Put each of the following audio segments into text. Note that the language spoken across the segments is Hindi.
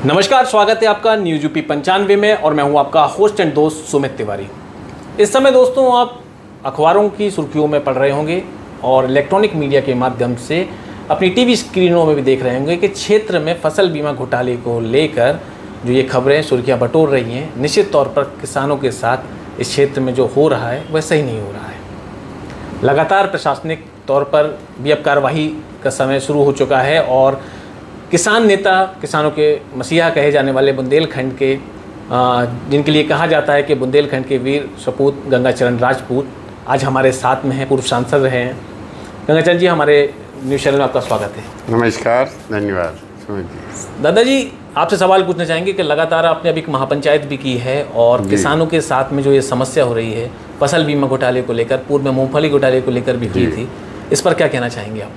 नमस्कार, स्वागत है आपका न्यूज यूपी 95 में और मैं हूं आपका होस्ट एंड दोस्त सुमित तिवारी। इस समय दोस्तों आप अखबारों की सुर्खियों में पढ़ रहे होंगे और इलेक्ट्रॉनिक मीडिया के माध्यम से अपनी टीवी स्क्रीनों में भी देख रहे होंगे कि क्षेत्र में फसल बीमा घोटाले को लेकर जो ये खबरें सुर्खियाँ बटोर रही हैं, निश्चित तौर पर किसानों के साथ इस क्षेत्र में जो हो रहा है वह सही नहीं हो रहा है। लगातार प्रशासनिक तौर पर भी अब कार्रवाई का समय शुरू हो चुका है और किसान नेता, किसानों के मसीहा कहे जाने वाले बुंदेलखंड के जिनके लिए कहा जाता है कि बुंदेलखंड के वीर सपूत गंगाचरण राजपूत आज हमारे साथ में हैं, पूर्व सांसद रहे हैं। गंगाचरण जी, हमारे न्यूज़ चैनल में आपका स्वागत है। नमस्कार, धन्यवाद सुमित जी। दादाजी, आपसे सवाल पूछना चाहेंगे कि लगातार आपने अभी एक महापंचायत भी की है और किसानों के साथ में जो ये समस्या हो रही है फसल बीमा घोटाले को लेकर, पूर्व में मूंगफली घोटाले को लेकर भी हुई थी, इस पर क्या कहना चाहेंगे आप?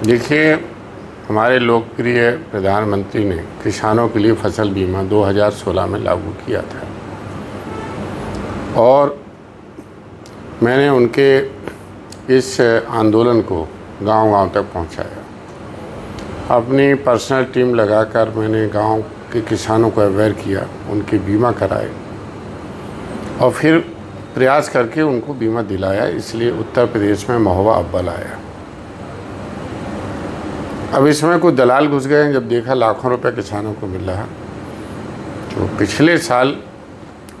देखिए, हमारे लोकप्रिय प्रधानमंत्री ने किसानों के लिए फसल बीमा 2016 में लागू किया था और मैंने उनके इस आंदोलन को गांव-गांव तक पहुंचाया। अपनी पर्सनल टीम लगाकर मैंने गांव के किसानों को अवेयर किया, उनकी बीमा कराए और फिर प्रयास करके उनको बीमा दिलाया। इसलिए उत्तर प्रदेश में महोबा अव्वल आया। अब इसमें कुछ दलाल घुस गए हैं। जब देखा लाखों रुपए किसानों को मिल रहा, तो पिछले साल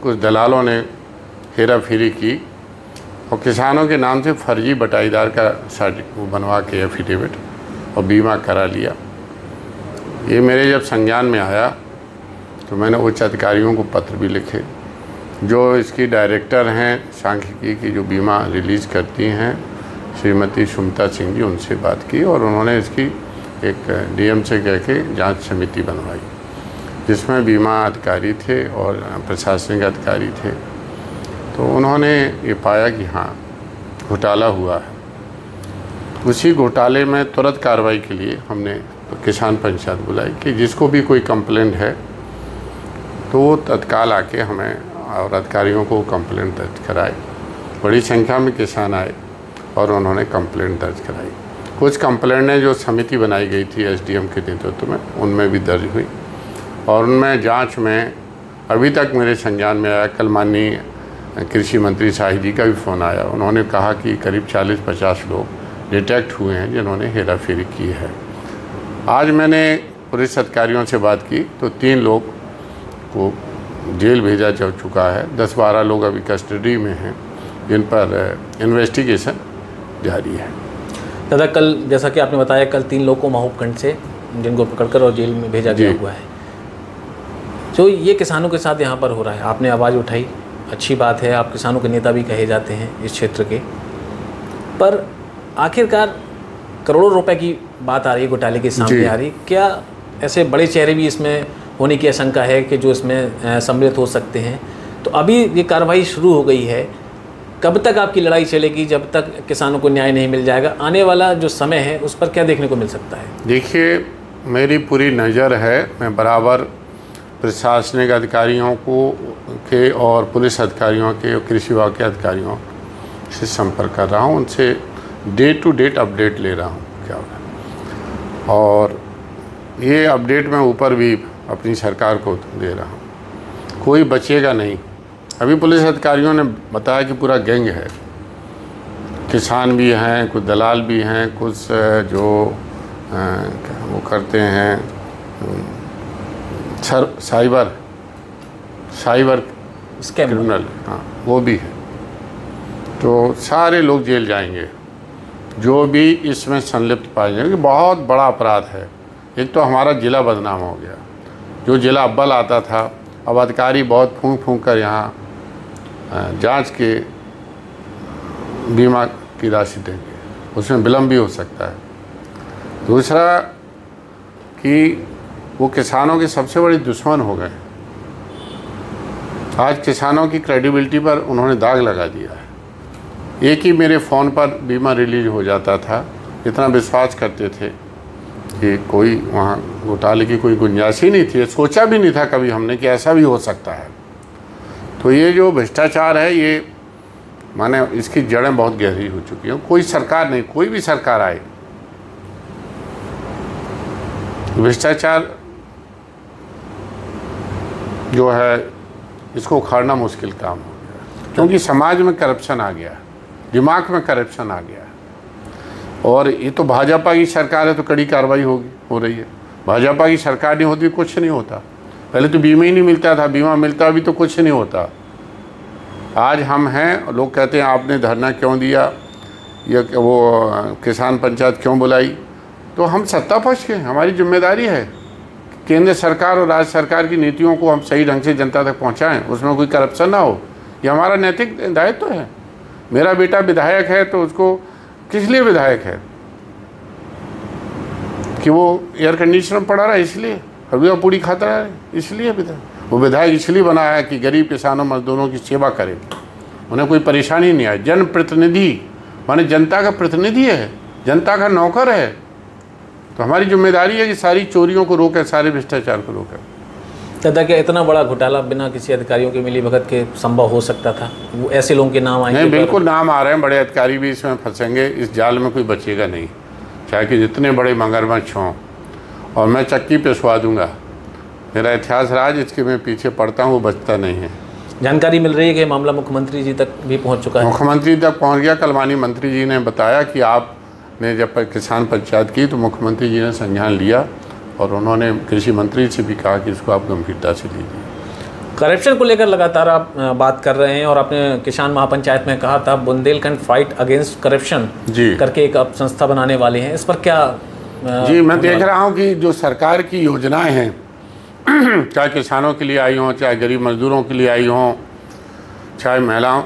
कुछ दलालों ने हेरा फेरी की और किसानों के नाम से फर्जी बटाईदार का सर्टिफिकेट बनवा के एफिडेविट और बीमा करा लिया। ये मेरे जब संज्ञान में आया तो मैंने उच्च अधिकारियों को पत्र भी लिखे। जो इसकी डायरेक्टर हैं सांख्यिकी की, जो बीमा रिलीज़ करती हैं, श्रीमती सुमिता सिंह जी, उनसे बात की और उन्होंने इसकी एक डीएम से कह के जांच समिति बनवाई, जिसमें बीमा अधिकारी थे और प्रशासनिक अधिकारी थे। तो उन्होंने ये पाया कि हाँ, घोटाला हुआ है। उसी घोटाले में तुरंत कार्रवाई के लिए हमने किसान पंचायत बुलाई कि जिसको भी कोई कंप्लेंट है तो वो तत्काल आके हमें और अधिकारियों को कंप्लेंट दर्ज कराए। बड़ी संख्या में किसान आए और उन्होंने कंप्लेंट दर्ज कराई। कुछ कंप्लेंटें जो समिति बनाई गई थी एसडीएम के नेतृत्व में, उनमें भी दर्ज हुई और उनमें जांच में अभी तक मेरे संज्ञान में आया। कल माननीय कृषि मंत्री शाही जी का भी फ़ोन आया। उन्होंने कहा कि करीब 40-50 लोग डिटेक्ट हुए हैं जिन्होंने हेरा फेरी की है। आज मैंने पुलिस अधिकारियों से बात की तो 3 लोग को जेल भेजा जा चुका है। 10-12 लोग अभी कस्टडी में हैं जिन पर इन्वेस्टिगेशन जारी है। दादा, कल जैसा कि आपने बताया, कल 3 लोगों को महोबखंड से जिनको पकड़कर और जेल में भेजा गया हुआ है। जो ये किसानों के साथ यहाँ पर हो रहा है, आपने आवाज़ उठाई, अच्छी बात है, आप किसानों के नेता भी कहे जाते हैं इस क्षेत्र के, पर आखिरकार करोड़ों रुपए की बात आ रही है, घोटाले के सामने आ रही। क्या ऐसे बड़े चेहरे भी इसमें होने की आशंका है कि जो इसमें सम्मिलित हो सकते हैं? तो अभी ये कार्रवाई शुरू हो गई है, कब तक आपकी लड़ाई चलेगी जब तक किसानों को न्याय नहीं मिल जाएगा? आने वाला जो समय है उस पर क्या देखने को मिल सकता है? देखिए, मेरी पूरी नज़र है, मैं बराबर प्रशासनिक अधिकारियों को के और पुलिस अधिकारियों के और कृषि विभाग के अधिकारियों से संपर्क कर रहा हूँ। उनसे डे टू डेट अपडेट ले रहा हूँ क्या होगा, और ये अपडेट मैं ऊपर भी अपनी सरकार को दे रहा हूँ। कोई बचेगा नहीं। अभी पुलिस अधिकारियों ने बताया कि पूरा गैंग है, किसान भी हैं, कुछ दलाल भी हैं, कुछ जो वो करते हैं साइबर क्रिमिनल, हाँ, वो भी है। तो सारे लोग जेल जाएंगे जो भी इसमें संलिप्त पाए जाएंगे। बहुत बड़ा अपराध है। एक तो हमारा ज़िला बदनाम हो गया। जो ज़िला अव्वल आता था, अब अधिकारी बहुत फूंक फूंक कर यहाँ जांच के बीमा की राशि देंगे, उसमें विलम्ब भी हो सकता है। दूसरा कि वो किसानों के सबसे बड़े दुश्मन हो गए। आज किसानों की क्रेडिबिलिटी पर उन्होंने दाग लगा दिया है। एक ही मेरे फ़ोन पर बीमा रिलीज हो जाता था, इतना विश्वास करते थे कि कोई वहाँ घोटाले की कोई गुंजाइश ही नहीं थी। सोचा भी नहीं था कभी हमने कि ऐसा भी हो सकता है। तो ये जो भ्रष्टाचार है, ये माने इसकी जड़ें बहुत गहरी हो चुकी हैं। कोई सरकार नहीं, कोई भी सरकार आए, भ्रष्टाचार जो है इसको उखाड़ना मुश्किल काम हो गया, क्योंकि समाज में करप्शन आ गया, दिमाग में करप्शन आ गया। और ये तो भाजपा की सरकार है तो कड़ी कार्रवाई हो रही है। भाजपा की सरकार नहीं होती कुछ नहीं होता। पहले तो बीमा ही नहीं मिलता था, बीमा मिलता भी तो कुछ नहीं होता। आज हम हैं, लोग कहते हैं आपने धरना क्यों दिया, या वो किसान पंचायत क्यों बुलाई, तो हम सत्ता पक्ष के, हमारी जिम्मेदारी है केंद्र सरकार और राज्य सरकार की नीतियों को हम सही ढंग से जनता तक पहुंचाएं, उसमें कोई करप्शन ना हो। ये हमारा नैतिक दायित्व है। मेरा बेटा विधायक है तो उसको किस लिए विधायक है, कि वो एयर कंडीशनर पड़ा रहा है इसलिए, अभी वो पूरी खाता रहा है इसलिए विधायक। वो विधायक इसलिए बना है कि गरीब किसानों मजदूरों की सेवा करे, उन्हें कोई परेशानी नहीं आए। जनप्रतिनिधि माने जनता का प्रतिनिधि है, जनता का नौकर है। तो हमारी जिम्मेदारी है कि सारी चोरियों को रोकें, सारे भ्रष्टाचार को रोकें। दादा, क्या इतना बड़ा घोटाला बिना किसी अधिकारियों के मिली भगत के संभव हो सकता था? वो ऐसे लोगों के नाम आएंगे? नहीं, बिल्कुल नाम आ रहे हैं, बड़े अधिकारी भी इसमें फंसेंगे। इस जाल में कोई बचेगा नहीं, चाहे कि जितने बड़े मगरमच्छ हों। और मैं चक्की पिसवा दूंगा, मेरा इतिहास राज, इसके मैं पीछे पड़ता हूँ, वो बचता नहीं है। जानकारी मिल रही है कि मामला मुख्यमंत्री जी तक भी पहुँच चुका है? मुख्यमंत्री तक पहुँच गया। कल माननीय मंत्री जी ने बताया कि आपने जब किसान पंचायत की तो मुख्यमंत्री जी ने संज्ञान लिया और उन्होंने कृषि मंत्री से भी कहा कि इसको आप गंभीरता से लीजिए। करप्शन को लेकर लगातार आप बात कर रहे हैं और आपने किसान महापंचायत में कहा था बुंदेलखंड फाइट अगेंस्ट करप्शन करके एक आप संस्था बनाने वाले हैं, इस पर क्या? जी, मैं देख रहा हूं कि जो सरकार की योजनाएं हैं, चाहे किसानों के लिए आई हों, चाहे गरीब मजदूरों के लिए आई हों, चाहे महिलाओं,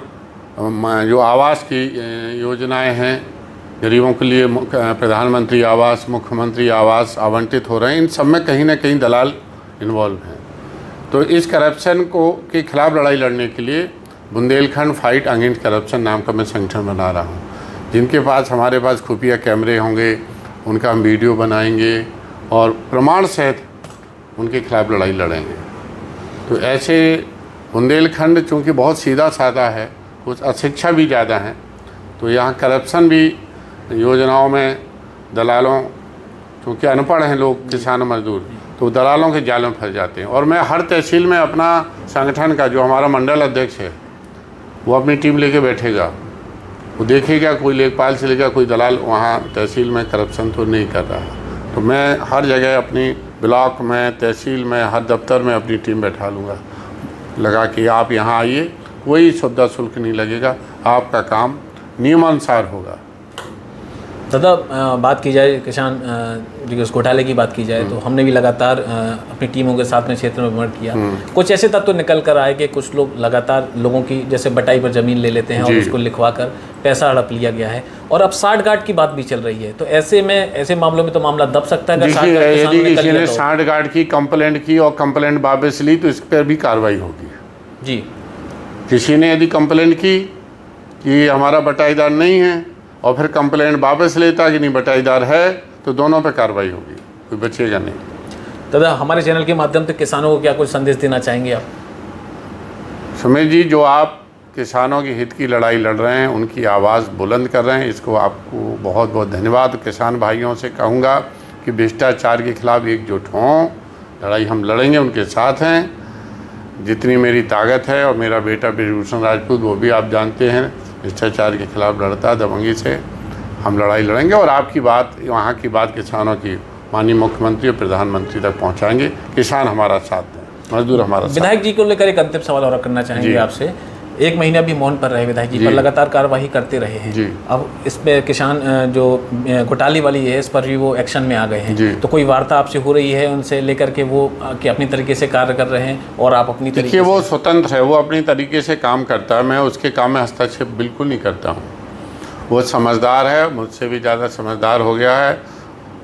जो आवास की योजनाएं हैं गरीबों के लिए, प्रधानमंत्री आवास, मुख्यमंत्री आवास आवंटित हो रहे हैं, इन सब में कहीं ना कहीं दलाल इन्वॉल्व हैं। तो इस करप्शन को के खिलाफ लड़ाई लड़ने के लिए बुंदेलखंड फाइट अगेंस्ट करप्शन नाम का मैं संगठन बना रहा हूँ, जिनके पास हमारे पास खुफिया कैमरे होंगे, उनका हम वीडियो बनाएंगे और प्रमाण सहित उनके खिलाफ लड़ाई लड़ेंगे। तो ऐसे बुंदेलखंड चूँकि बहुत सीधा साधा है, कुछ अशिक्षा भी ज़्यादा है, तो यहाँ करप्शन भी योजनाओं में दलालों, चूँकि अनपढ़ हैं लोग किसान मजदूर, तो दलालों के जाल में फंस जाते हैं। और मैं हर तहसील में अपना संगठन का जो हमारा मंडल अध्यक्ष है वो अपनी टीम लेके बैठेगा, वो देखेगा कोई लेखपाल से लेकर कोई दलाल वहाँ तहसील में करप्शन तो नहीं कर रहा। तो मैं हर जगह अपनी ब्लॉक में, तहसील में, हर दफ्तर में अपनी टीम बैठा लूँगा, लगा कि आप यहाँ आइए, कोई सुविधा शुल्क नहीं लगेगा, आपका काम नियमानुसार होगा। दादा, बात की जाए किसान उस घोटाले की बात की जाए तो हमने भी लगातार अपनी टीमों के साथ में क्षेत्र में भ्रमण किया। कुछ ऐसे तत्व निकल कर आए कि कुछ लोग लगातार लोगों की जैसे बटाई पर ज़मीन ले लेते हैं और उसको लिखवा कर पैसा हड़प लिया गया है, और अब साठगांठ की बात भी चल रही है। तो ऐसे में, ऐसे मामलों में तो मामला दब सकता है। यदि किसी ने साठगांठ की कंप्लेंट की और कंप्लेंट वापस ली तो इस पर भी कार्रवाई होगी। जी, किसी ने यदि कंप्लेंट की कि हमारा बटाईदार नहीं है और फिर कंप्लेंट वापस लेता कि नहीं बटाईदार है, तो दोनों पे कार्रवाई होगी, कोई बचेगा नहीं। दादा, हमारे चैनल के माध्यम से किसानों को क्या कुछ संदेश देना चाहेंगे आप? सुमित जी, जो आप किसानों की हित की लड़ाई लड़ रहे हैं, उनकी आवाज़ बुलंद कर रहे हैं, इसको आपको बहुत बहुत धन्यवाद। किसान भाइयों से कहूँगा कि भ्रष्टाचार के खिलाफ एकजुट हों, लड़ाई हम लड़ेंगे, उनके साथ हैं जितनी मेरी ताकत है। और मेरा बेटा ब्रिजभूषण राजपूत, वो भी आप जानते हैं, भ्रष्टाचार के खिलाफ लड़ता दबंगी से। हम लड़ाई लड़ेंगे और आपकी बात, वहाँ की बात किसानों की माननीय मुख्यमंत्री और प्रधानमंत्री तक पहुँचाएंगे। किसान हमारा साथ है, मजदूर हमारा साथ। विधायक जी को लेकर एक अंतिम सवाल और करना चाहेंगे आपसे। एक महीना भी मौन पर रहे विधायक जी, पर लगातार कार्यवाही करते रहे हैं। अब इस पे किसान जो घोटाले वाली है, इस पर भी वो एक्शन में आ गए हैं। तो कोई वार्ता आपसे हो रही है उनसे लेकर के, वो कि अपनी तरीके से कार्य कर रहे हैं और आप अपनी तरीके से? वो स्वतंत्र है, वो अपनी तरीके से काम करता है, मैं उसके काम में हस्तक्षेप बिल्कुल नहीं करता हूँ। वो समझदार है, मुझसे भी ज़्यादा समझदार हो गया है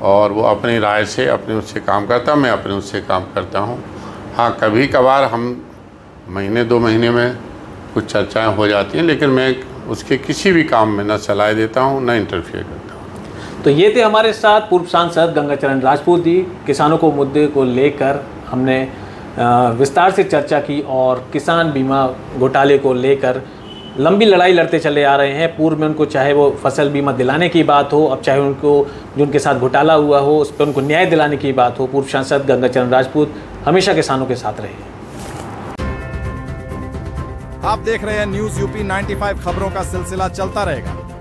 और वो अपनी राय से अपने उससे काम करता, मैं अपने उससे काम करता हूँ। हाँ, कभी कभार हम महीने 2 महीने में कुछ चर्चाएं हो जाती हैं, लेकिन मैं उसके किसी भी काम में न सलाह देता हूं, न इंटरफेयर करता हूं। तो ये थे हमारे साथ पूर्व सांसद गंगाचरण राजपूत जी। किसानों को मुद्दे को लेकर हमने विस्तार से चर्चा की और किसान बीमा घोटाले को लेकर लंबी लड़ाई लड़ते चले आ रहे हैं। पूर्व में उनको चाहे वो फसल बीमा दिलाने की बात हो, अब चाहे उनको जो उनके साथ घोटाला हुआ हो उस पर उनको न्याय दिलाने की बात हो, पूर्व सांसद गंगाचरण राजपूत हमेशा किसानों के साथ रहे। आप देख रहे हैं न्यूज यूपी 95 खबरों का सिलसिला चलता रहेगा।